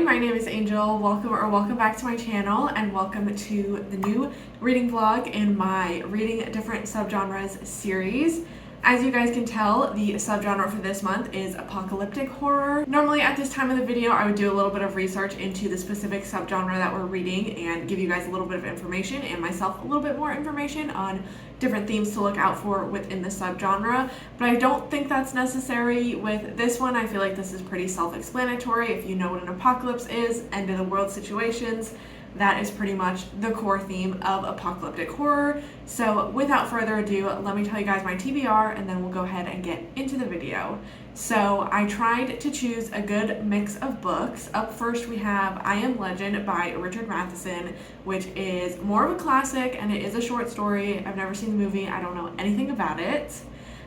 my name is Angel. Welcome back to my channel, and welcome to the new reading vlog in my Reading Different Subgenres series. As you guys can tell, the subgenre for this month is apocalyptic horror. Normally at this time of the video, I would do a little bit of research into the specific subgenre that we're reading and give you guys a little bit of information and myself a little bit more information on different themes to look out for within the subgenre. But I don't think that's necessary with this one. I feel like this is pretty self-explanatory. If you know what an apocalypse is, end of the world situations, that is pretty much the core theme of apocalyptic horror. So without further ado, let me tell you guys my TBR and then we'll go ahead and get into the video. So I tried to choose a good mix of books. Up first we have I Am Legend by Richard Matheson, which is more of a classic and it is a short story. I've never seen the movie, I don't know anything about it.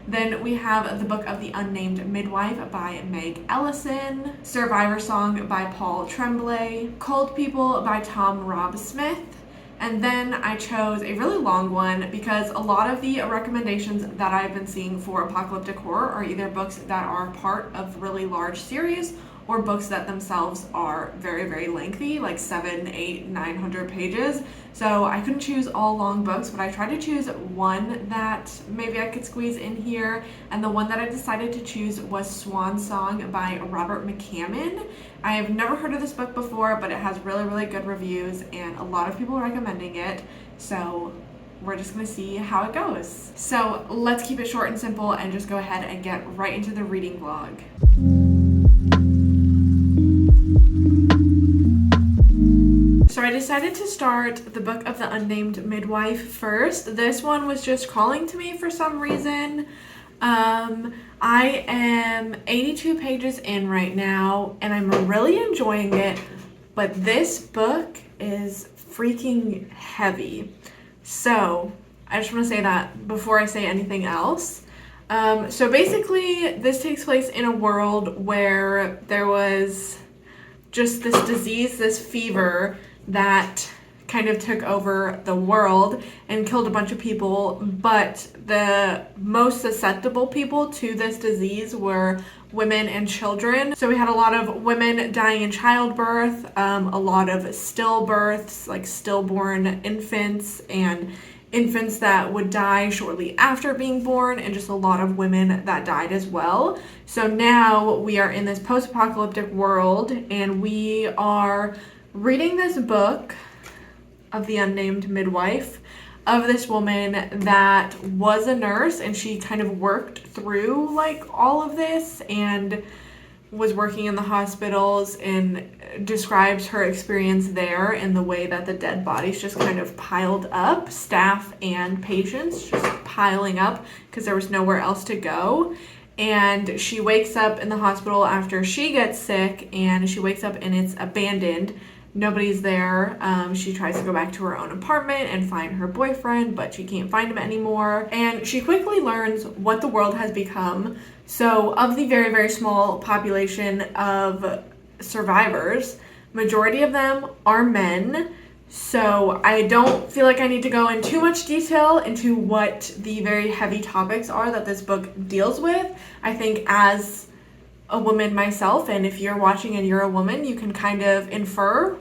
Then we have the book of the Unnamed Midwife by Meg Ellison, Survivor Song by Paul Tremblay, Cold People by Tom Rob Smith, and then I chose a really long one because a lot of the recommendations that I've been seeing for apocalyptic horror are either books that are part of really large series or books that themselves are very, very lengthy, like 700, 800, 900 pages. So I couldn't choose all long books, but I tried to choose one that maybe I could squeeze in here. And the one that I decided to choose was Swan Song by Robert McCammon. I have never heard of this book before, but it has really, really good reviews and a lot of people are recommending it. So we're just gonna see how it goes. So let's keep it short and simple and just go ahead and get right into the reading vlog. So I decided to start the book of the Unnamed Midwife first. This one was just calling to me for some reason. I am 82 pages in right now and I'm really enjoying it, but this book is freaking heavy. So I just want to say that before I say anything else. So basically this takes place in a world where there was just this disease, this fever that kind of took over the world and killed a bunch of people, but the most susceptible people to this disease were women and children. So we had a lot of women dying in childbirth, a lot of stillbirths, like stillborn infants, and infants that would die shortly after being born, and just a lot of women that died as well. So now we are in this post-apocalyptic world and we are reading this book of the Unnamed Midwife of this woman that was a nurse, and she kind of worked through like all of this and was working in the hospitals, and describes her experience there and the way that the dead bodies just kind of piled up, staff and patients just piling up because there was nowhere else to go. And she wakes up in the hospital after she gets sick, and she wakes up and it's abandoned. Nobody's there. She tries to go back to her own apartment and find her boyfriend, but she can't find him anymore. And she quickly learns what the world has become. So of the very, very small population of survivors, majority of them are men. So I don't feel like I need to go in too much detail into what the very heavy topics are that this book deals with. I think as a woman myself, and if you're watching and you're a woman, you can kind of infer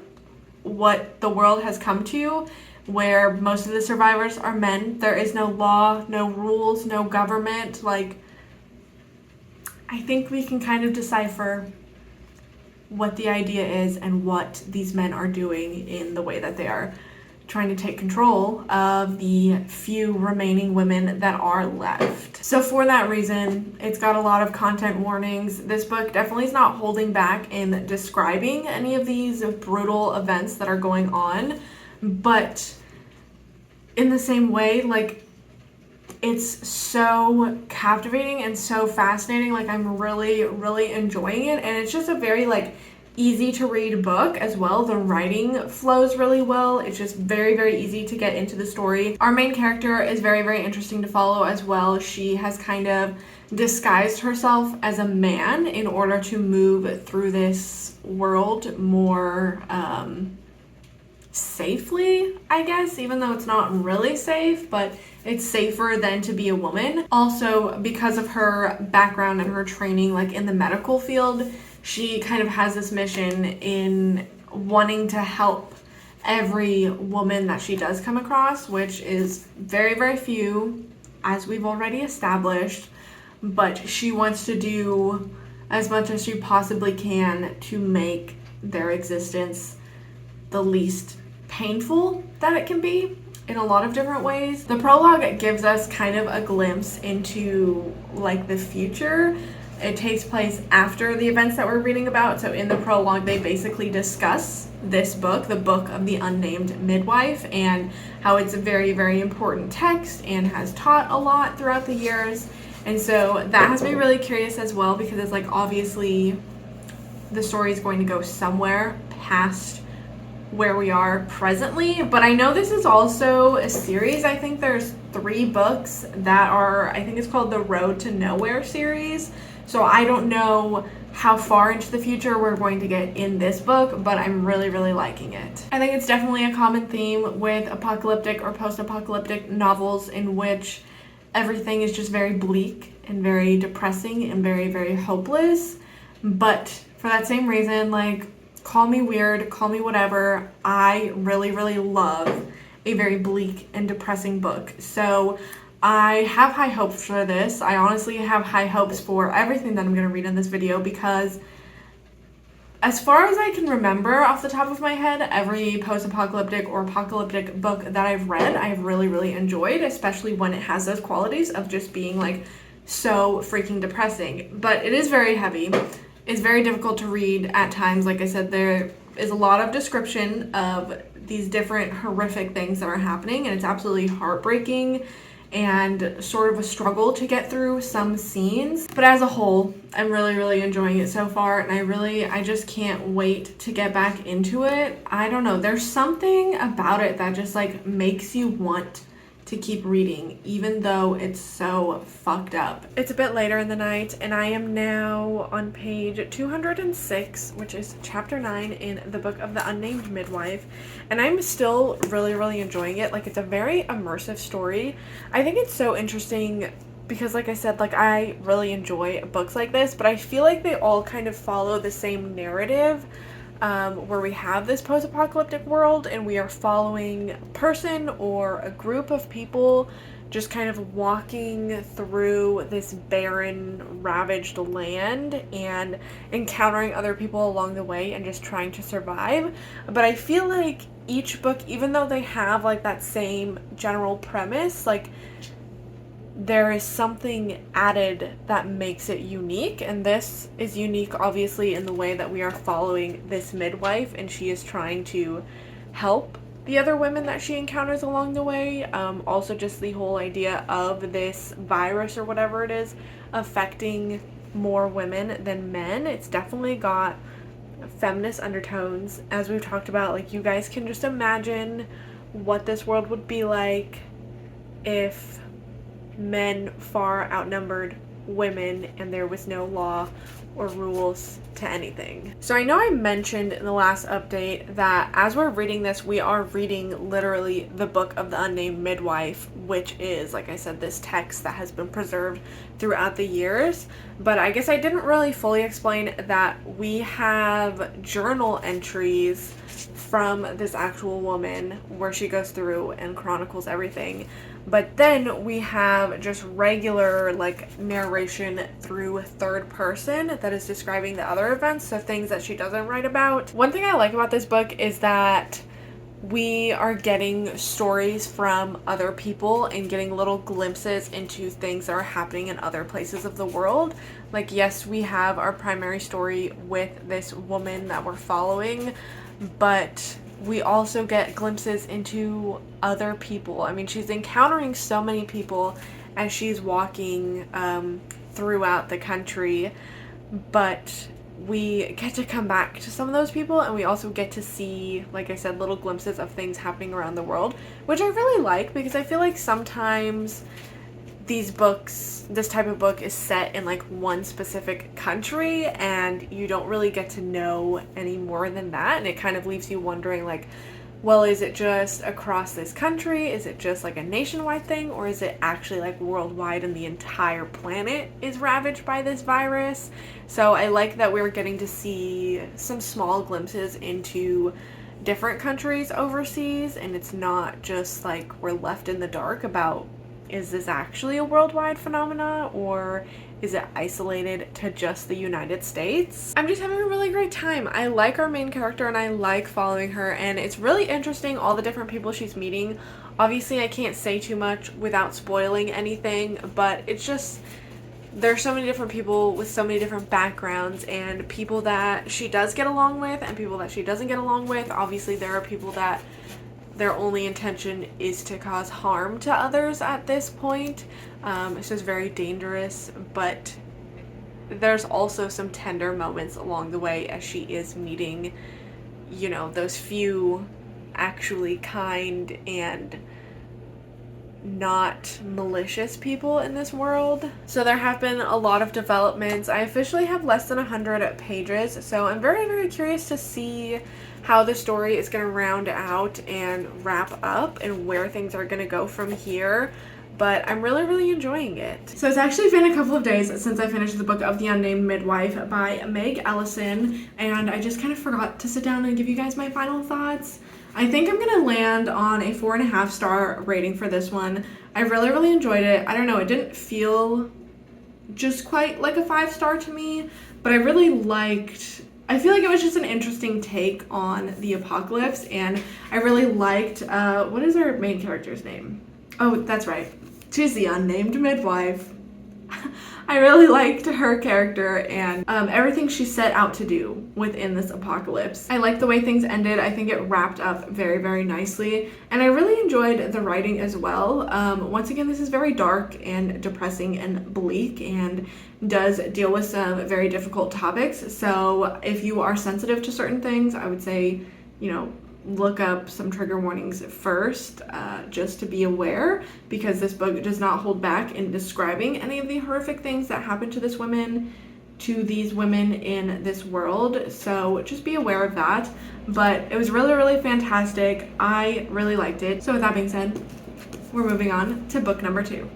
what the world has come to, where most of the survivors are men. There is no law, no rules, no government. Like, I think we can kind of decipher what the idea is and what these men are doing in the way that they are trying to take control of the few remaining women that are left. So for that reason, it's got a lot of content warnings. This book definitely is not holding back in describing any of these brutal events that are going on, but in the same way, like, it's so captivating and so fascinating. Like, I'm really, really enjoying it, and it's just a very, like, easy to read book as well. The writing flows really well. It's just very, very easy to get into the story. Our main character is very, very interesting to follow as well. She has kind of disguised herself as a man in order to move through this world more safely, I guess, even though it's not really safe, but it's safer than to be a woman. Also, because of her background and her training, like in the medical field, she kind of has this mission in wanting to help every woman that she does come across, which is very, very few, as we've already established, but she wants to do as much as she possibly can to make their existence the least painful that it can be in a lot of different ways. The prologue gives us kind of a glimpse into like the future. It takes place after the events that we're reading about. So in the prologue, they basically discuss this book, the book of the Unnamed Midwife, and how it's a very, very important text and has taught a lot throughout the years. And so that has me really curious as well, because it's like obviously the story is going to go somewhere past where we are presently, but I know this is also a series. I think there's 3 books that are, I think it's called the Road to Nowhere series. So I don't know how far into the future we're going to get in this book, but I'm really, really liking it. I think it's definitely a common theme with apocalyptic or post-apocalyptic novels in which everything is just very bleak and very depressing and very, very hopeless. But for that same reason, like, call me weird, call me whatever, I really, really love a very bleak and depressing book. So I have high hopes for this. I honestly have high hopes for everything that I'm going to read in this video, because as far as I can remember off the top of my head, every post-apocalyptic or apocalyptic book that I've read, I've really, really enjoyed, especially when it has those qualities of just being like so freaking depressing. But it is very heavy. It's very difficult to read at times. Like I said, there is a lot of description of these different horrific things that are happening, and it's absolutely heartbreaking and sort of a struggle to get through some scenes. But as a whole, I'm really, really enjoying it so far, and I just can't wait to get back into it. I don't know, there's something about it that just like makes you want to keep reading, even though it's so fucked up. It's a bit later in the night, and I am now on page 206, which is chapter 9 in the book of the Unnamed Midwife, and I'm still really, really enjoying it. Like, it's a very immersive story. I think it's so interesting because, like I said, like, I really enjoy books like this, but I feel like they all kind of follow the same narrative, where we have this post-apocalyptic world and we are following a person or a group of people just kind of walking through this barren, ravaged land and encountering other people along the way and just trying to survive. But I feel like each book, even though they have like that same general premise, like there is something added that makes it unique, and this is unique obviously in the way that we are following this midwife, and she is trying to help the other women that she encounters along the way. Also just the whole idea of this virus or whatever it is affecting more women than men. It's definitely got feminist undertones, as we've talked about. Like, you guys can just imagine what this world would be like if men far outnumbered women and there was no law or rules to anything. So I know I mentioned in the last update that as we're reading this, we are reading literally the book of the Unnamed Midwife, which is, like I said, this text that has been preserved throughout the years. But I guess I didn't really fully explain that we have journal entries from this actual woman where she goes through and chronicles everything. But then we have just regular like narration through third person that is describing the other events, so things that she doesn't write about. One thing I like about this book is that we are getting stories from other people and getting little glimpses into things that are happening in other places of the world. Like, yes, we have our primary story with this woman that we're following, but we also get glimpses into other people. I mean, she's encountering so many people as she's walking throughout the country, but we get to come back to some of those people, and we also get to see, like I said, little glimpses of things happening around the world, which I really like, because I feel like sometimes these books, this type of book is set in like one specific country and you don't really get to know any more than that, and it kind of leaves you wondering like, well, is it just across this country? Is it just like a nationwide thing? Or is it actually like worldwide and the entire planet is ravaged by this virus? So I like that we're getting to see some small glimpses into different countries overseas, and it's not just like we're left in the dark about, is this actually a worldwide phenomena or is it isolated to just the United States? I'm just having a really great time. I like our main character and I like following her, and it's really interesting all the different people she's meeting. Obviously I can't say too much without spoiling anything, but it's just, there's so many different people with so many different backgrounds, and people that she does get along with and people that she doesn't get along with. Obviously there are people that their only intention is to cause harm to others at this point. It's just very dangerous, but there's also some tender moments along the way as she is meeting, you know, those few actually kind and not malicious people in this world. So there have been a lot of developments. I officially have less than 100 pages, so I'm very, very curious to see how the story is going to round out and wrap up and where things are going to go from here. But I'm really, really enjoying it. So it's actually been a couple of days since I finished the book of The Unnamed Midwife by Meg Ellison, and I just kind of forgot to sit down and give you guys my final thoughts. I think I'm gonna land on a 4.5 star rating for this one. I really, really enjoyed it. I don't know, it didn't feel just quite like a 5 star to me, but I really liked, I feel like it was just an interesting take on the apocalypse, and I really liked, what is our main character's name? Oh, that's right. She's the unnamed midwife. I really liked her character and everything she set out to do within this apocalypse. I liked the way things ended. I think it wrapped up very, very nicely, and I really enjoyed the writing as well. Once again, this is very dark and depressing and bleak and does deal with some very difficult topics. So if you are sensitive to certain things, I would say, you know, look up some trigger warnings first, just to be aware, because this book does not hold back in describing any of the horrific things that happen to these women in this world. So just be aware of that. But it was really, really fantastic. I really liked it. So with that being said, we're moving on to book number 2.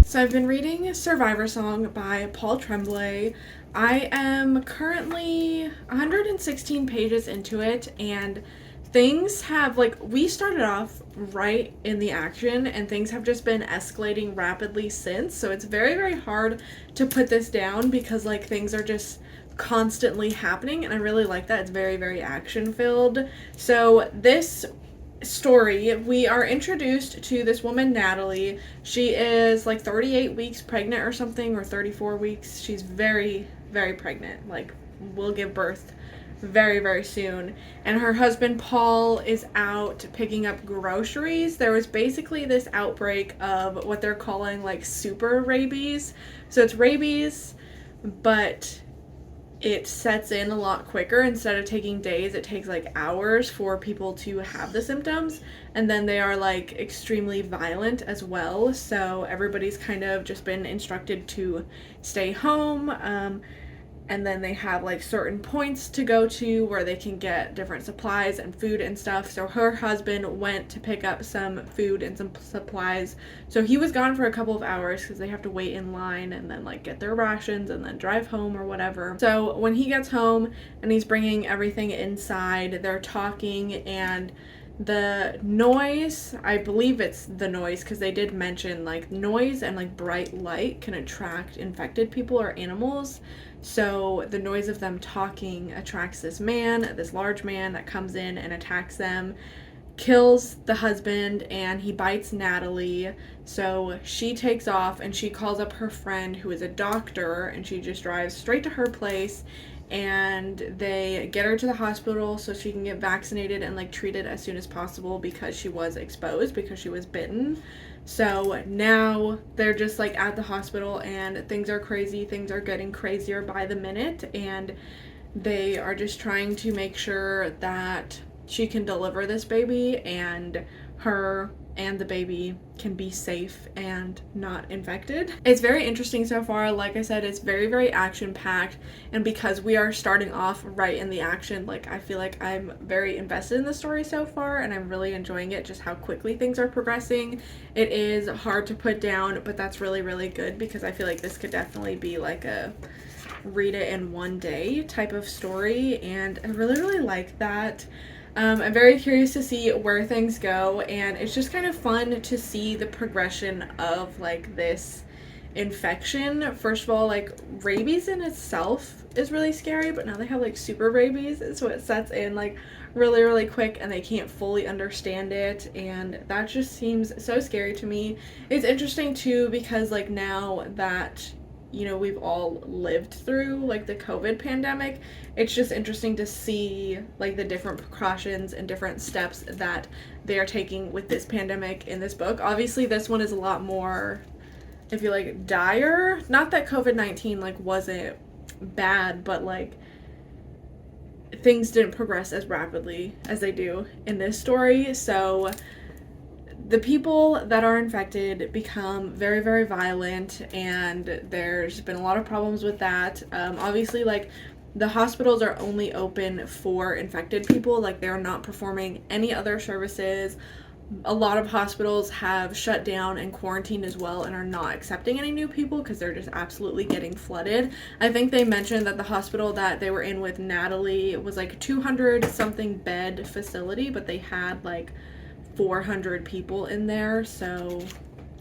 So I've been reading Survivor Song by Paul Tremblay. I am currently 116 pages into it, and things have, like, we started off right in the action and things have just been escalating rapidly since. So it's very, very hard to put this down because, like, things are just constantly happening, and I really like that. It's very, very action filled. So this story, we are introduced to this woman, Natalie. She is like 38 weeks pregnant or something, or 34 weeks. She's very, very pregnant, like will give birth very, very soon. And her husband Paul is out picking up groceries. There was basically this outbreak of what they're calling like super rabies. So it's rabies, but it sets in a lot quicker. Instead of taking days, it takes like hours for people to have the symptoms, and then they are like extremely violent as well. So everybody's kind of just been instructed to stay home, and then they have like certain points to go to where they can get different supplies and food and stuff. So her husband went to pick up some food and some supplies. So he was gone for a couple of hours because they have to wait in line and then like get their rations and then drive home or whatever. So when he gets home and he's bringing everything inside, they're talking, and the noise, I believe it's the noise because they did mention like noise and like bright light can attract infected people or animals. So the noise of them talking attracts this man, this large man that comes in and attacks them, kills the husband, and he bites Natalie. So she takes off and she calls up her friend who is a doctor, and she just drives straight to her place, and they get her to the hospital so she can get vaccinated and like treated as soon as possible because she was exposed, because she was bitten. So now they're just like at the hospital and things are crazy. Things are getting crazier by the minute, and they are just trying to make sure that she can deliver this baby, and her and the baby can be safe and not infected. It's very interesting so far. Like I said, it's very, very action-packed, and because we are starting off right in the action, like I feel like I'm very invested in the story so far, and I'm really enjoying it, just how quickly things are progressing. It is hard to put down, but that's really, really good, because I feel like this could definitely be like a read it in one day type of story, and I really, really like that. I'm very curious to see where things go, and it's just kind of fun to see the progression of like this infection. First of all, like rabies in itself is really scary, but now they have like super rabies, so it sets in like really, really quick, and they can't fully understand it, and that just seems so scary to me. It's interesting too, because like now that we've all lived through like the COVID pandemic, it's just interesting to see like the different precautions and different steps that they are taking with this pandemic in this book. Obviously this one is a lot more, I feel like, dire. Not that COVID-19 like wasn't bad, but like things didn't progress as rapidly as they do in this story. So the people that are infected become very, very violent, and there's been a lot of problems with that. Obviously, like, the hospitals are only open for infected people. Like, they're not performing any other services. A lot of hospitals have shut down and quarantined as well, and are not accepting any new people because they're just absolutely getting flooded. I think they mentioned that the hospital that they were in with Natalie was like 200 something bed facility, but they had like 400 people in there, so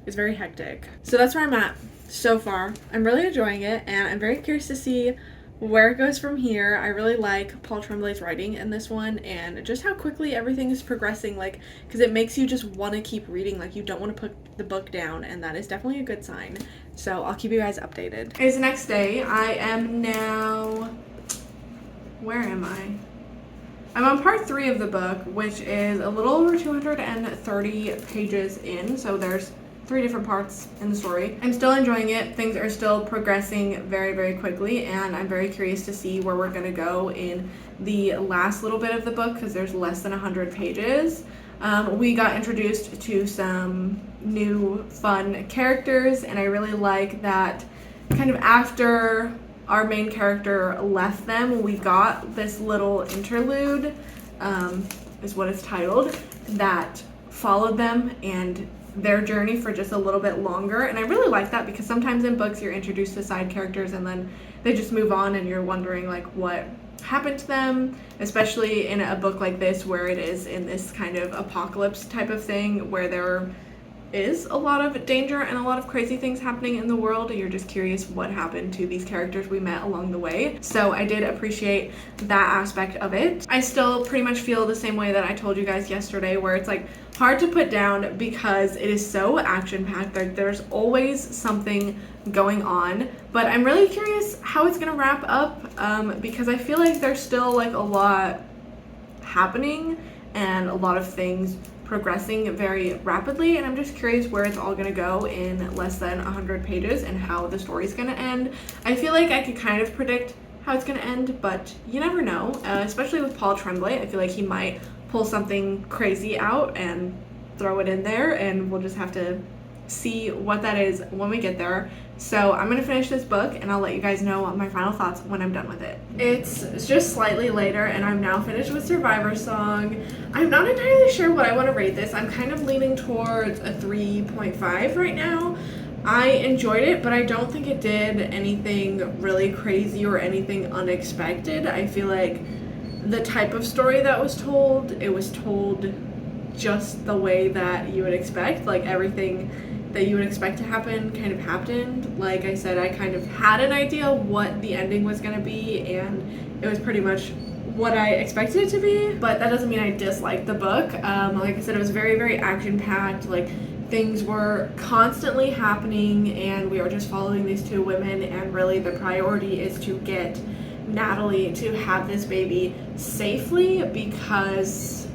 it's very hectic. So that's where I'm at so far. I'm really enjoying it, and I'm very curious to see where it goes from here. I really like Paul Tremblay's writing in this one, and just how quickly everything is progressing, like, because it makes you just want to keep reading. Like, you don't want to put the book down, and that is definitely a good sign. So I'll keep you guys updated. It's the next day. I am now, where am I? I'm on part 3 of the book, which is a little over 230 pages in, so there's 3 different parts in the story. I'm still enjoying it. Things are still progressing very, very quickly, and I'm very curious to see where we're going to go in the last little bit of the book, because there's less than 100 pages. We got introduced to some new fun characters, and I really like that kind of after our main character left them, we got this little interlude, is what it's titled, that followed them and their journey for just a little bit longer. And I really like that, because sometimes in books you're introduced to side characters and then they just move on and you're wondering like what happened to them, especially in a book like this where it is in this kind of apocalypse type of thing where there is a lot of danger and a lot of crazy things happening in the world, and you're just curious what happened to these characters we met along the way. So I did appreciate that aspect of it. I still pretty much feel the same way that I told you guys yesterday, where it's like hard to put down because it is so action-packed. Like, there's always something going on, but I'm really curious how it's gonna wrap up, because I feel like there's still like a lot happening and a lot of things progressing very rapidly, and I'm just curious where it's all gonna go in less than 100 pages and how the story's gonna end. I feel like I could kind of predict how it's gonna end, but you never know, especially with Paul Tremblay. I feel like he might pull something crazy out and throw it in there, and we'll just have to see what that is when we get there. So I'm gonna finish this book, and I'll let you guys know my final thoughts when I'm done with it. It's just slightly later, and I'm now finished with Survivor Song. I'm not entirely sure what I want to rate this. I'm kind of leaning towards a 3.5 right now. I enjoyed it, but I don't think it did anything really crazy or anything unexpected. I feel like the type of story that was told, it was told just the way that you would expect. Like, everything that you would expect to happen kind of happened. Like I said, I kind of had an idea what the ending was going to be, and it was pretty much what I expected it to be, but that doesn't mean I disliked the book. Like I said, it was very, very action-packed. Like, things were constantly happening, and we are just following these 2 women, and really the priority is to get Natalie to have this baby safely, because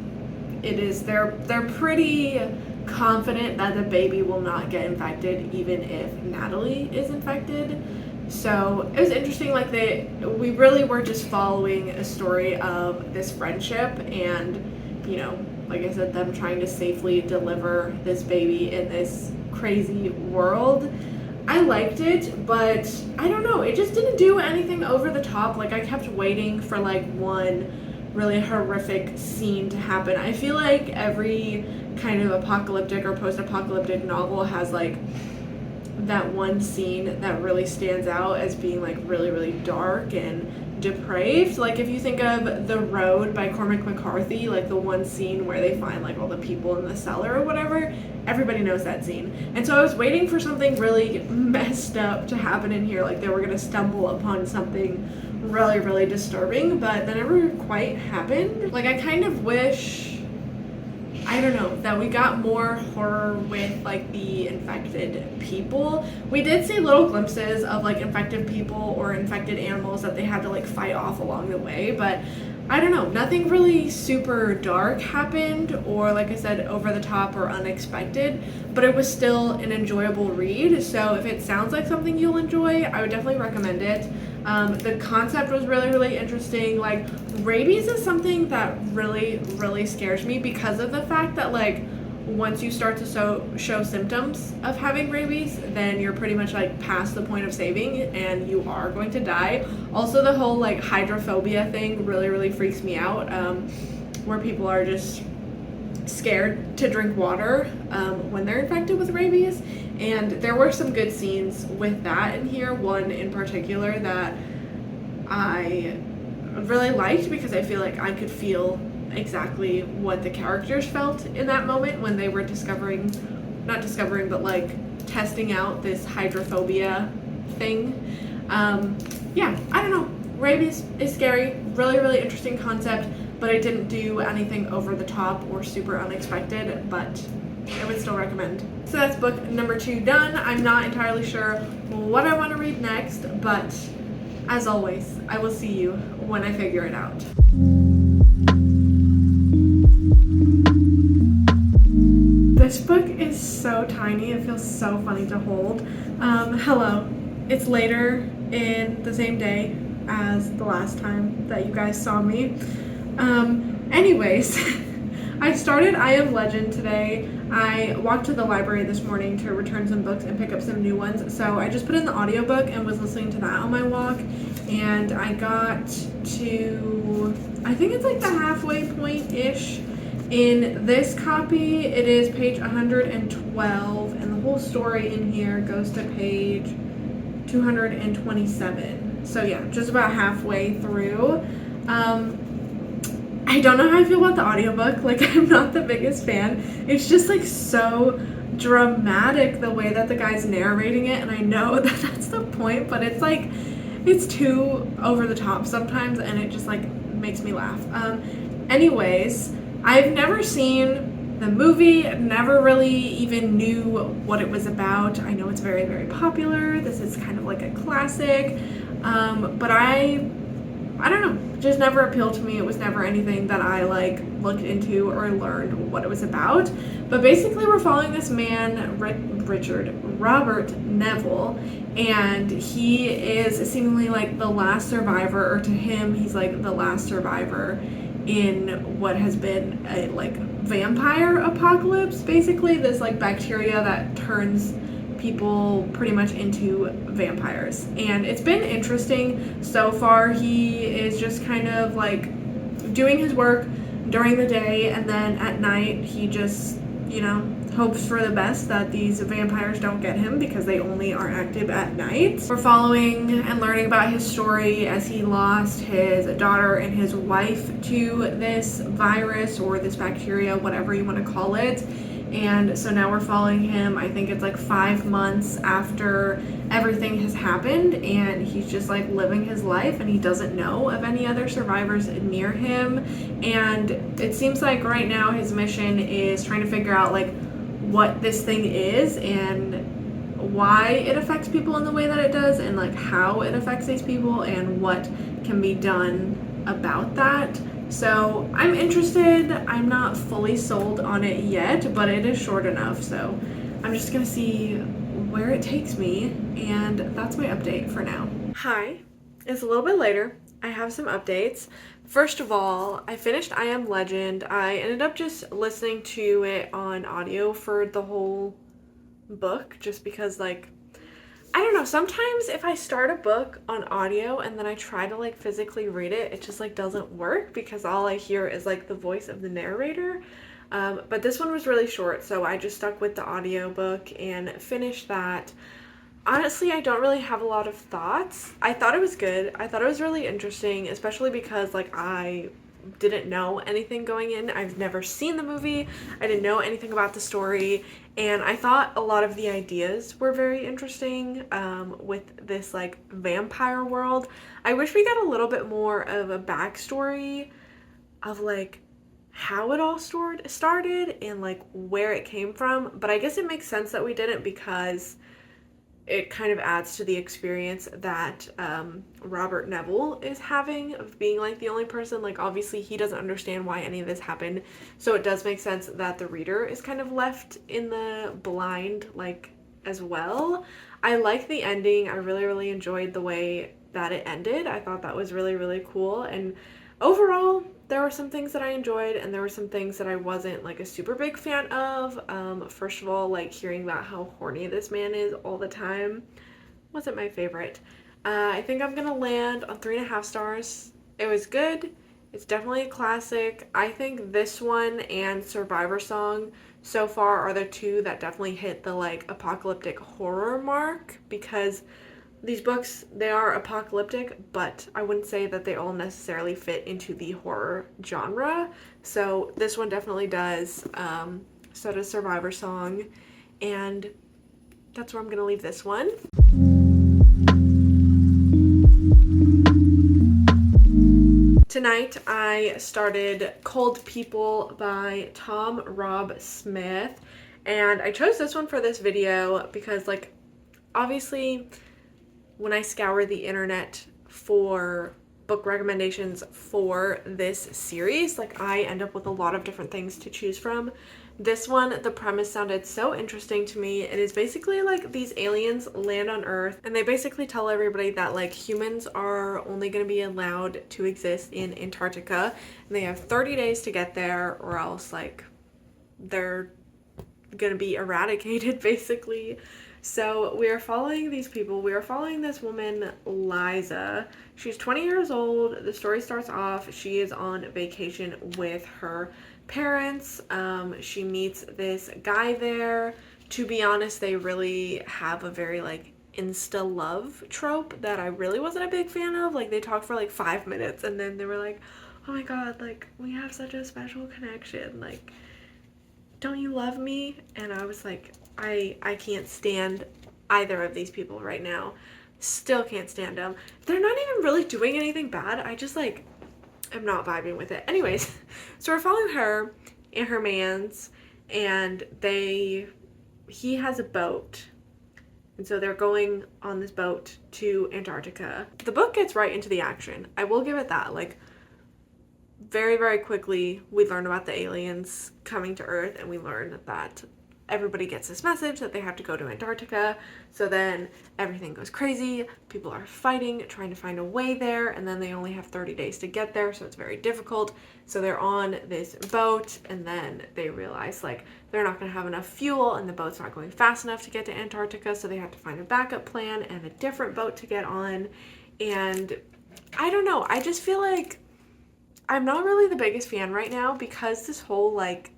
it is they're pretty confident that the baby will not get infected even if Natalie is infected. So it was interesting, like we really were just following a story of this friendship and, like I said, them trying to safely deliver this baby in this crazy world. I liked it, but I don't know, it just didn't do anything over the top. Like, I kept waiting for like one really horrific scene to happen. I feel like every kind of apocalyptic or post-apocalyptic novel has like that one scene that really stands out as being like really, really dark and depraved. Like, if you think of The Road by Cormac McCarthy, like the one scene where they find like all the people in the cellar or whatever, everybody knows that scene. And so I was waiting for something really messed up to happen in here, like they were gonna stumble upon something really, really disturbing, but that never quite happened. Like, I kind of wish, I don't know, that we got more horror with like the infected people. We did see little glimpses of like infected people or infected animals that they had to like fight off along the way, but I don't know, nothing really super dark happened or, like I said, over the top or unexpected, but it was still an enjoyable read. So if it sounds like something you'll enjoy, I would definitely recommend it. The concept was really, really interesting. Like, rabies is something that really, really scares me because of the fact that, like, once you start to show symptoms of having rabies, then you're pretty much like past the point of saving and you are going to die. Also, the whole like hydrophobia thing really, really freaks me out, where people are just scared to drink water when they're infected with rabies. And there were some good scenes with that in here, one in particular that I really liked because I feel like I could feel exactly what the characters felt in that moment when they were not discovering, but like testing out this hydrophobia thing. Yeah, I don't know. Rabies is scary, really, really interesting concept, but it didn't do anything over the top or super unexpected, but I would still recommend. So that's book number 2 done. I'm not entirely sure what I want to read next, but as always, I will see you when I figure it out. This book is so tiny, it feels so funny to hold. Hello, it's later in the same day as the last time that you guys saw me. Anyways, I started I Am Legend today. I walked to the library this morning to return some books and pick up some new ones, so I just put in the audiobook and was listening to that on my walk, and I got to, I think it's like the halfway point-ish. In this copy, it is page 112, and the whole story in here goes to page 227. So yeah, just about halfway through. I don't know how I feel about the audiobook. Like, I'm not the biggest fan. It's just like so dramatic the way that the guy's narrating it, and I know that that's the point, but it's like, it's too over the top sometimes, and it just like makes me laugh. Anyways, I've never seen the movie, never really even knew what it was about. I know it's very, very popular. This is kind of like a classic, but I don't know, just never appealed to me. It was never anything that I like looked into or learned what it was about. But basically we're following this man, Robert Neville, and he is seemingly like the last survivor, or to him, he's like the last survivor in what has been a like vampire apocalypse, basically this like bacteria that turns people pretty much into vampires. And it's been interesting so far. He is just kind of like doing his work during the day, and then at night he just, you know, hopes for the best that these vampires don't get him because they only are active at night. We're following and learning about his story as he lost his daughter and his wife to this virus or this bacteria, whatever you want to call it. And so now we're following him, I think it's like 5 months after everything has happened, and he's just like living his life, and he doesn't know of any other survivors near him. And it seems like right now his mission is trying to figure out like what this thing is and why it affects people in the way that it does, and like how it affects these people and what can be done about that. So I'm interested. I'm not fully sold on it yet, but it is short enough, so I'm just gonna see where it takes me, and that's my update for now. Hi, it's a little bit later. I have some updates. First of all, I finished I Am Legend. I ended up just listening to it on audio for the whole book just because, like, I don't know, sometimes if I start a book on audio and then I try to like physically read it, it just like doesn't work because all I hear is like the voice of the narrator. But this one was really short, so I just stuck with the audiobook and finished that. Honestly, I don't really have a lot of thoughts. I thought it was good. I thought it was really interesting, especially because like I didn't know anything going in. I've never seen the movie. I didn't know anything about the story, and I thought a lot of the ideas were very interesting with this like vampire world. I wish we got a little bit more of a backstory of like how it all started and like where it came from, but I guess it makes sense that we didn't because it kind of adds to the experience that Robert Neville is having of being like the only person. Like, obviously he doesn't understand why any of this happened, so it does make sense that the reader is kind of left in the blind like as well. I like the ending. I really enjoyed the way that it ended. I thought that was really cool, and overall there were some things that I enjoyed and there were some things that I wasn't like a super big fan of. First of all, like hearing about how horny this man is all the time wasn't my favorite. I think I'm gonna land on 3.5 stars. It was good. It's definitely a classic. I think this one and Survivor Song so far are the two that definitely hit the like apocalyptic horror mark, because these books, they are apocalyptic, but I wouldn't say that they all necessarily fit into the horror genre. So this one definitely does. So does Survivor Song. And that's where I'm going to leave this one. Tonight I started Cold People by Tom Rob Smith. And I chose this one for this video because, like, obviously when I scour the internet for book recommendations for this series, like I end up with a lot of different things to choose from. This one, the premise sounded so interesting to me. It is basically like these aliens land on Earth and they basically tell everybody that like humans are only going to be allowed to exist in Antarctica, and they have 30 days to get there or else like they're going to be eradicated basically. So we are following these people. We are following this woman, Liza. She's 20 years old. The story starts off, she is on vacation with her parents. She meets this guy there. To be honest, they really have a very like insta love trope that I really wasn't a big fan of. Like, they talked for like 5 minutes and then they were like, oh my god, like we have such a special connection. Like, don't you love me? And I was like, I can't stand either of these people right now. Still can't stand them. They're not even really doing anything bad. I just like am not vibing with it. Anyways, so we're following her and her mans, and he has a boat. And so they're going on this boat to Antarctica. The book gets right into the action. I will give it that. Like, very quickly we learn about the aliens coming to Earth, and we learn that everybody gets this message that they have to go to Antarctica. So then everything goes crazy. People are fighting, trying to find a way there, and then they only have 30 days to get there, so it's very difficult. So they're on this boat, and then they realize like they're not going to have enough fuel and the boat's not going fast enough to get to Antarctica, so they have to find a backup plan and a different boat to get on. And I don't know, I just feel like I'm not really the biggest fan right now because this whole like,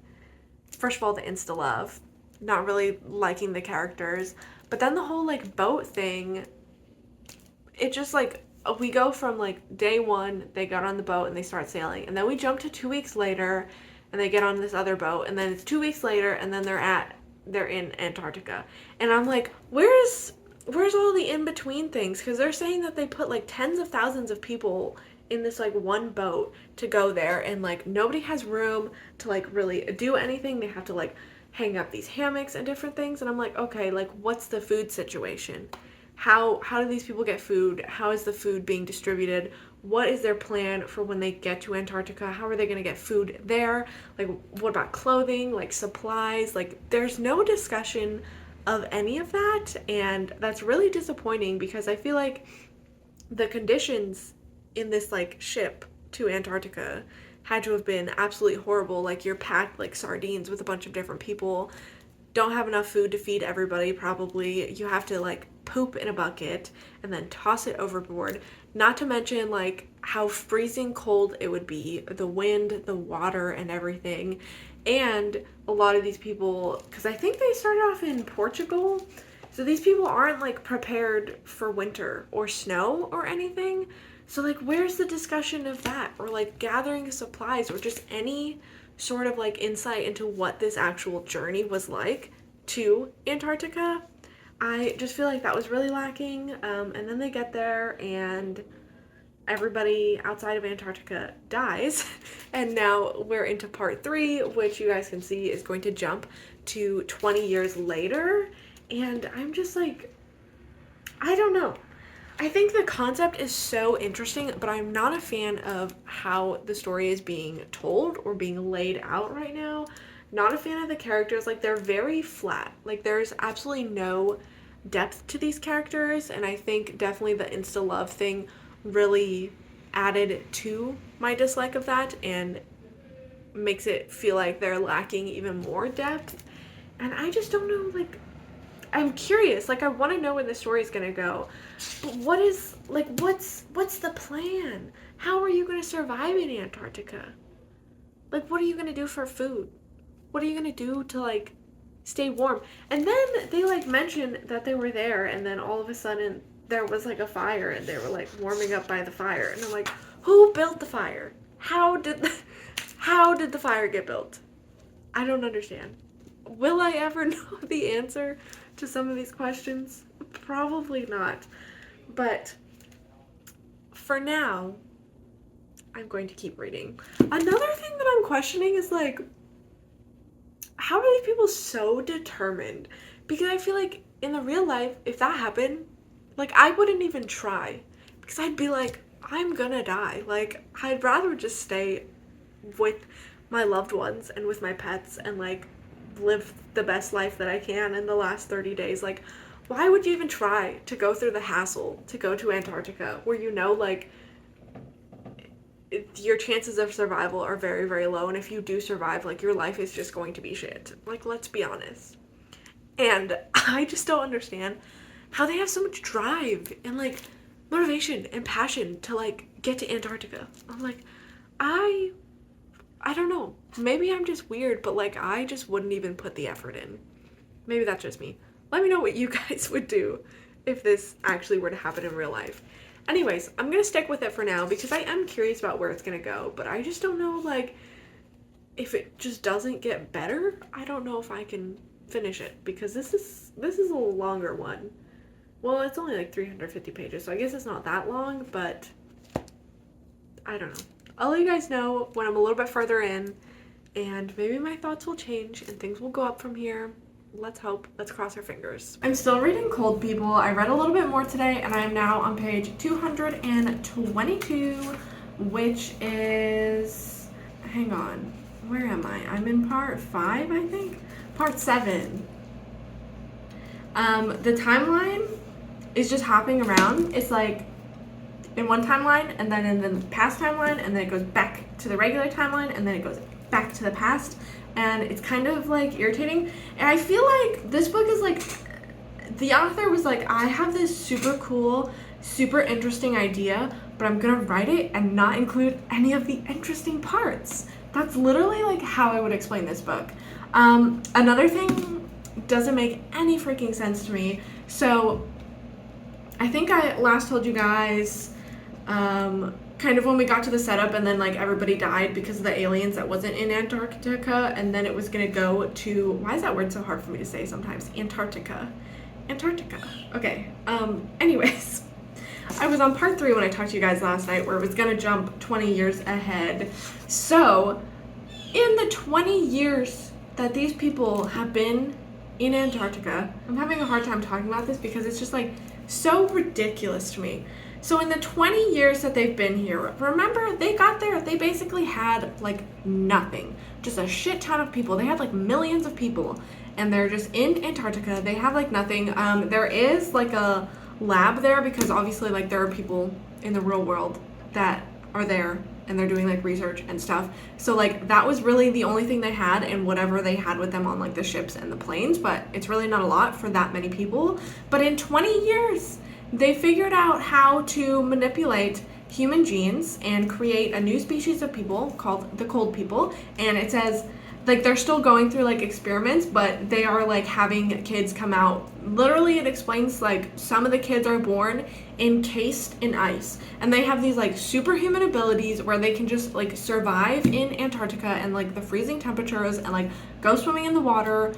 first of all, the insta love, not really liking the characters, but then the whole like boat thing, it just like, we go from like day one, they got on the boat and they start sailing, and then we jump to 2 weeks later and they get on this other boat, and then it's 2 weeks later and then they're in Antarctica, and I'm like, where's all the in-between things? Because they're saying that they put like tens of thousands of people in this like one boat to go there, and like nobody has room to like really do anything. They have to like hang up these hammocks and different things, and I'm like, okay, like what's the food situation? How do these people get food? How is the food being distributed? What is their plan for when they get to Antarctica? How are they going to get food there? Like, what about clothing, like supplies? Like, there's no discussion of any of that, and that's really disappointing because I feel like the conditions in this like ship to Antarctica had to have been absolutely horrible. Like, you're packed like sardines with a bunch of different people, don't have enough food to feed everybody probably. You have to like poop in a bucket and then toss it overboard. Not to mention like how freezing cold it would be, the wind, the water, and everything. And a lot of these people, because I think they started off in Portugal, so these people aren't like prepared for winter or snow or anything. So like, where's the discussion of that, or like gathering supplies, or just any sort of like insight into what this actual journey was like to Antarctica? I just feel like that was really lacking. And then they get there and everybody outside of Antarctica dies. And now we're into part 3, which you guys can see is going to jump to 20 years later. And I'm just like, I don't know. I think the concept is so interesting, but I'm not a fan of how the story is being told or being laid out right now. Not a fan of the characters. Like, they're very flat. Like, there's absolutely no depth to these characters, and I think definitely the insta-love thing really added to my dislike of that and makes it feel like they're lacking even more depth. And I just don't know, like, I'm curious, like, I want to know where the story is going to go, but what's the plan? How are you going to survive in Antarctica? Like, what are you going to do for food? What are you going to do to, like, stay warm? And then they, like, mentioned that they were there, and then all of a sudden there was, like, a fire, and they were, like, warming up by the fire, and I'm like, who built the fire? How did the fire get built? I don't understand. Will I ever know the answer to some of these questions? Probably not. But for now, I'm going to keep reading. Another thing that I'm questioning is, like, how are these people so determined? Because I feel like in the real life, if that happened, like, I wouldn't even try. Because I'd be like, I'm gonna die. Like, I'd rather just stay with my loved ones and with my pets and, like, live the best life that I can in the last 30 days. Like, why would you even try to go through the hassle to go to Antarctica where you know, like, your chances of survival are very, very low, and if you do survive, like, your life is just going to be shit. Like, let's be honest. And I just don't understand how they have so much drive and, like, motivation and passion to, like, get to Antarctica. I'm like, I don't know. Maybe I'm just weird, but, like, I just wouldn't even put the effort in. Maybe that's just me. Let me know what you guys would do if this actually were to happen in real life. Anyways, I'm going to stick with it for now because I am curious about where it's going to go, but I just don't know, like, if it just doesn't get better, I don't know if I can finish it because this is a longer one. Well, it's only like 350 pages, so I guess it's not that long, but I don't know. I'll let you guys know when I'm a little bit further in, and maybe my thoughts will change and things will go up from here. Let's hope. Let's cross our fingers. I'm still reading Cold People. I read a little bit more today, and I am now on page 222, which is, hang on, where am I? I'm in part 5, I think? Part 7. The timeline is just hopping around. It's like in one timeline, and then in the past timeline, and then it goes back to the regular timeline, and then it goes back to the past, and it's kind of like irritating. And I feel like this book is like, the author was like, I have this super cool, super interesting idea, but I'm gonna write it and not include any of the interesting parts. That's literally like how I would explain this book. Another thing doesn't make any freaking sense to me. So I think I last told you guys kind of when we got to the setup, and then like everybody died because of the aliens that wasn't in Antarctica, and then it was gonna go to, why is that word so hard for me to say sometimes? Antarctica. Okay. Anyways, I was on part 3 when I talked to you guys last night, where it was gonna jump 20 years ahead. So in the 20 years that these people have been in Antarctica, I'm having a hard time talking about this because it's just like so ridiculous to me. So in the 20 years that they've been here, remember, they got there, they basically had like nothing. Just a shit ton of people. They had like millions of people, and they're just in Antarctica. They have like nothing. There is like a lab there because obviously like there are people in the real world that are there and they're doing like research and stuff. So like that was really the only thing they had, and whatever they had with them on like the ships and the planes, but it's really not a lot for that many people. But in 20 years, they figured out how to manipulate human genes and create a new species of people called the cold people. And it says like they're still going through like experiments, but they are like having kids come out. Literally, it explains like some of the kids are born encased in ice, and they have these like superhuman abilities where they can just like survive in Antarctica and like the freezing temperatures and like go swimming in the water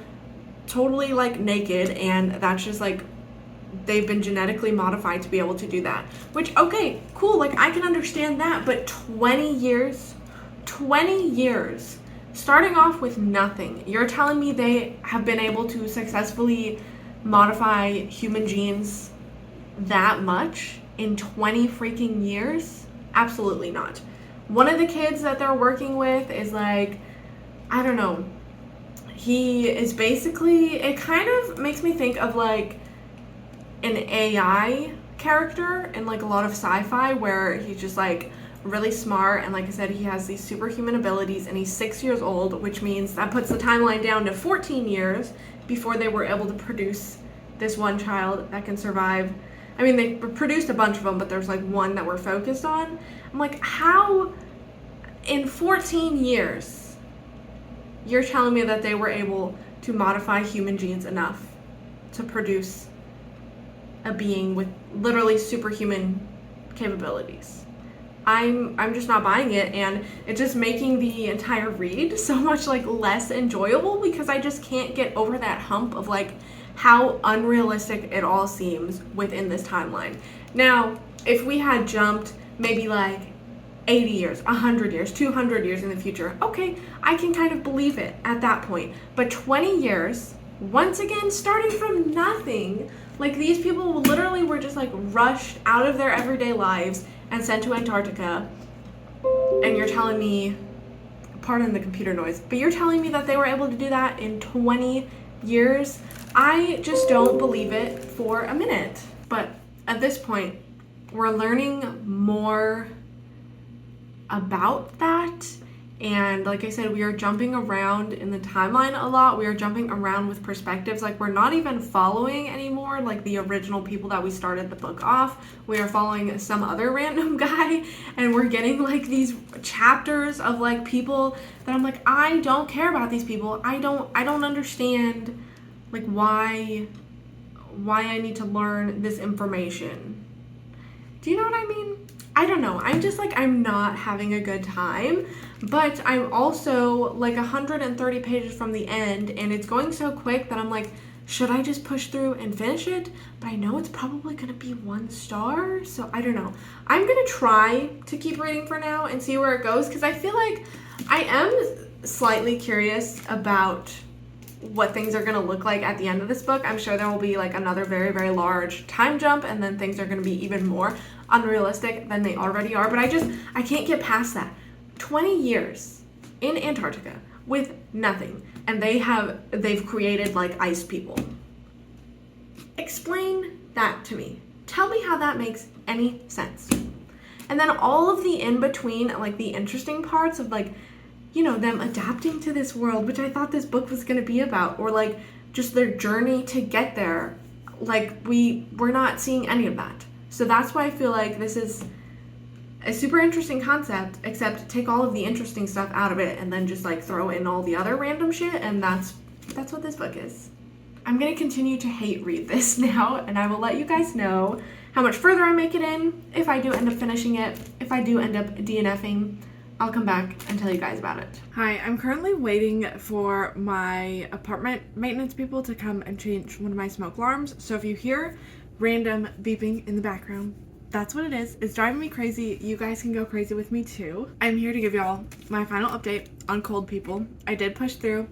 totally like naked. And that's just like they've been genetically modified to be able to do that, which, okay, cool, like I can understand that. But 20 years starting off with nothing, you're telling me they have been able to successfully modify human genes that much in 20 freaking years? Absolutely not. One of the kids that they're working with is like, I don't know, he is basically, it kind of makes me think of like an AI character in like a lot of sci-fi, where he's just like really smart, and like I said, he has these superhuman abilities, and he's 6 years old, which means that puts the timeline down to 14 years before they were able to produce this one child that can survive. I mean, they produced a bunch of them, but there's like one that we're focused on. I'm like, how in 14 years you're telling me that they were able to modify human genes enough to produce a being with literally superhuman capabilities? I'm just not buying it, and it's just making the entire read so much like less enjoyable, because I just can't get over that hump of like how unrealistic it all seems within this timeline. Now, if we had jumped maybe like 80 years, 100 years, 200 years in the future, okay, I can kind of believe it at that point. But 20 years, once again, starting from nothing, like these people literally were just like rushed out of their everyday lives and sent to Antarctica, and you're telling me, pardon the computer noise, but you're telling me that they were able to do that in 20 years? I just don't believe it for a minute. But at this point, we're learning more about that. And like I said, we are jumping around in the timeline a lot. We are jumping around with perspectives. Like, we're not even following anymore like the original people that we started the book off. We are following some other random guy, and we're getting like these chapters of like people that I'm like, I don't care about these people. I don't understand like why I need to learn this information. Do you know what I mean? I don't know. I'm just like, I'm not having a good time, but I'm also like 130 pages from the end, and it's going so quick that I'm like, should I just push through and finish it? But I know it's probably going to be 1 star, so I don't know. I'm going to try to keep reading for now and see where it goes, because I feel like I am slightly curious about what things are going to look like at the end of this book. I'm sure there will be like another very, very large time jump, and then things are going to be even more unrealistic than they already are. But I can't get past that. 20 years in Antarctica with nothing, and they've created like ice people. Explain that to me. Tell me how that makes any sense. And then all of the in between, like the interesting parts of like, you know, them adapting to this world, which I thought this book was going to be about, or like just their journey to get there. Like we're not seeing any of that. So that's why I feel like this is a super interesting concept, except take all of the interesting stuff out of it and then just like throw in all the other random shit, and that's what this book is. I'm going to continue to hate read this now, and I will let you guys know how much further I make it in, if I do end up finishing it, if I do end up DNFing. I'll come back and tell you guys about it. Hi, I'm currently waiting for my apartment maintenance people to come and change one of my smoke alarms. So if you hear random beeping in the background, that's what it is. It's driving me crazy. You guys can go crazy with me too. I'm here to give y'all my final update on Cold People. I did push through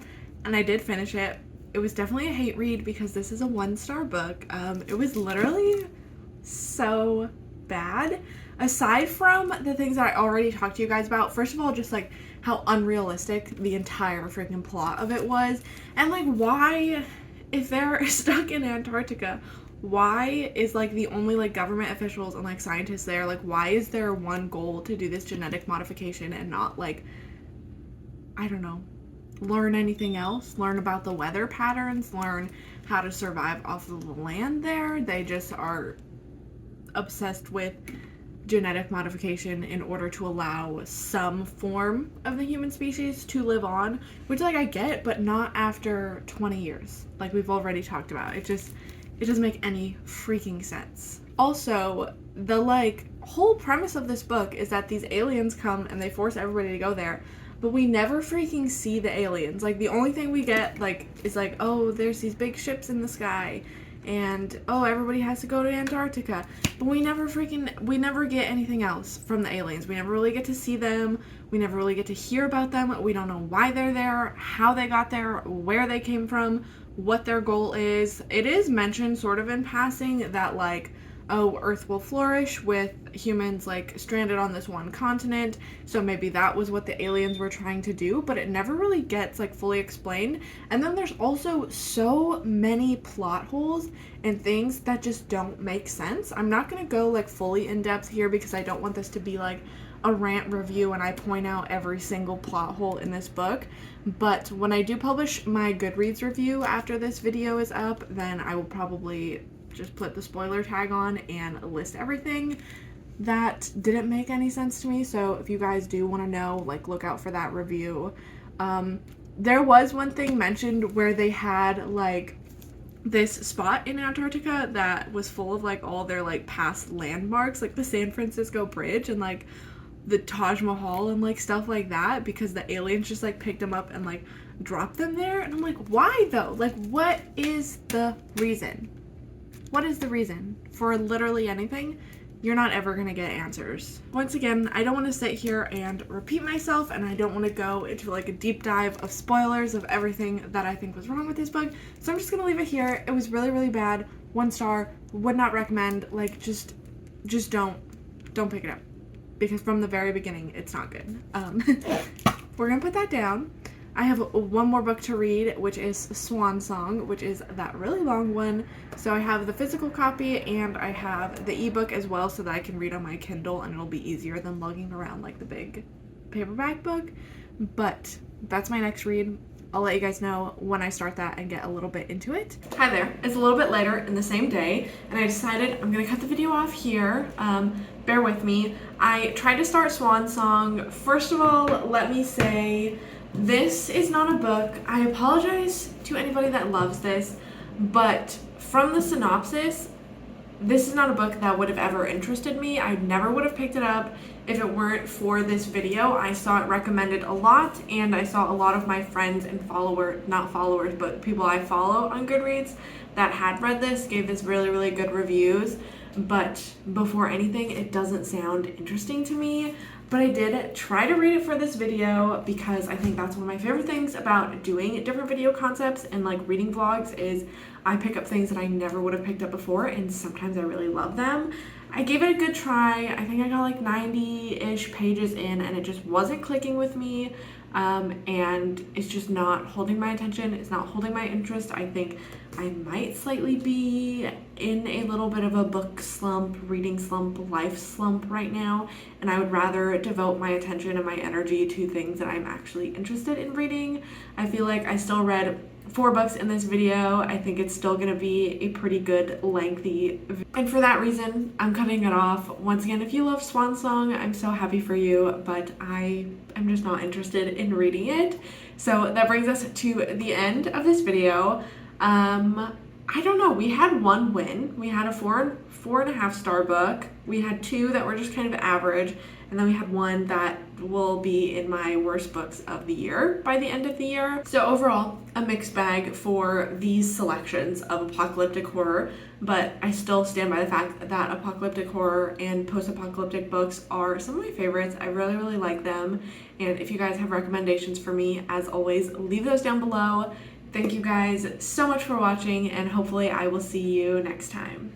and I did finish it. It was definitely a hate read because this is a 1-star book. It was literally so bad. Aside from the things that I already talked to you guys about, first of all, just like how unrealistic the entire freaking plot of it was, and like why, if they're stuck in Antarctica, why is like the only like government officials and like scientists there, like why is there one goal to do this genetic modification and not like, I don't know, learn anything else, learn about the weather patterns, learn how to survive off of the land there? They just are obsessed with genetic modification in order to allow some form of the human species to live on, which like I get, but not after 20 years like we've already talked about. It doesn't make any freaking sense. Also, the like whole premise of this book is that these aliens come and they force everybody to go there, but we never freaking see the aliens. Like the only thing we get like is like, oh, there's these big ships in the sky and oh, everybody has to go to Antarctica. But we never get anything else from the aliens. We never really get to see them. We never really get to hear about them. We don't know why they're there, how they got there, where they came from, what their goal is. It is mentioned sort of in passing that like, oh, Earth will flourish with humans like stranded on this one continent, so maybe that was what the aliens were trying to do, but it never really gets like fully explained. And then there's also so many plot holes and things that just don't make sense. I'm not gonna go like fully in depth here because I don't want this to be like a rant review and I point out every single plot hole in this book, but when I do publish my Goodreads review after this video is up, then I will probably just put the spoiler tag on and list everything that didn't make any sense to me. So if you guys do want to know, like, look out for that review. There was one thing mentioned where they had like this spot in Antarctica that was full of like all their like past landmarks, like the San Francisco Bridge and like the Taj Mahal and like stuff like that, because the aliens just like picked them up and like dropped them there. And I'm like, why though? Like, what is the reason? What is the reason for literally anything? You're not ever gonna get answers. Once again, I don't want to sit here and repeat myself, and I don't want to go into like a deep dive of spoilers of everything that I think was wrong with this book. So I'm just gonna leave it here. It was really, really bad. 1 star. Would not recommend. Like, just don't pick it up, because from the very beginning, it's not good. We're gonna put that down. I have one more book to read, which is Swan Song, which is that really long one. So I have the physical copy and I have the ebook as well, so that I can read on my Kindle and it'll be easier than lugging around like the big paperback book. But that's my next read. I'll let you guys know when I start that and get a little bit into it. Hi there. It's a little bit later in the same day, and I decided I'm gonna cut the video off here. Bear with me. I tried to start Swan Song. First of all, let me say, this is not a book. I apologize to anybody that loves this, but from the synopsis, this is not a book that would have ever interested me. I never would have picked it up if it weren't for this video. I saw it recommended a lot, and I saw a lot of my friends and not followers, but people I follow on Goodreads that had read this gave this really, really good reviews. But before anything, it doesn't sound interesting to me. But I did try to read it for this video because I think that's one of my favorite things about doing different video concepts and like reading vlogs is I pick up things that I never would have picked up before, and sometimes I really love them. I gave it a good try. I think I got like 90-ish pages in and it just wasn't clicking with me. And it's just not holding my attention. It's not holding my interest. I think I might slightly be in a little bit of a book slump, reading slump, life slump right now. And I would rather devote my attention and my energy to things that I'm actually interested in reading. I feel like I still read 4 books in this video. I think it's still gonna be a pretty good lengthy video. And for that reason, I'm cutting it off. Once again, if you love Swan Song, I'm so happy for you, but I am just not interested in reading it. So that brings us to the end of this video. I don't know, we had 1 win. We had a 4.5 star book. We had 2 that were just kind of average, and then we had 1 that will be in my worst books of the year by the end of the year. So overall, a mixed bag for these selections of apocalyptic horror, but I still stand by the fact that apocalyptic horror and post-apocalyptic books are some of my favorites. I really, really like them. And if you guys have recommendations for me, as always, leave those down below. Thank you guys so much for watching, and hopefully I will see you next time.